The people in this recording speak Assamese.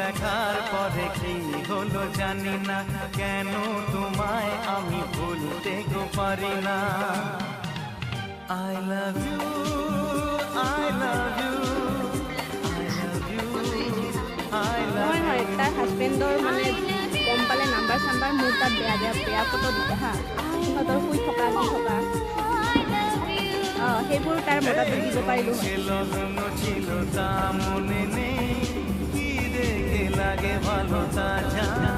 দেখার পরে কি হলো জানি না, কেন তোমায় আমি ভুলতে গো পারি না। I love you, I love you, I love you, I love you। হয় তার হাজবেণ্ডৰ মানে গম পালে নাম্বাৰ চাম্বাৰ মোৰ তাত বেয়া ফটো দিছে হা, সিহঁতৰ শুই থকা কি থকা সেইবোৰ তাৰ মতাটো দিব পাৰিলোঁ হয়। লগ্ন ছিল তা মনে নেই, কি দেখে লাগে ভালো তা জানা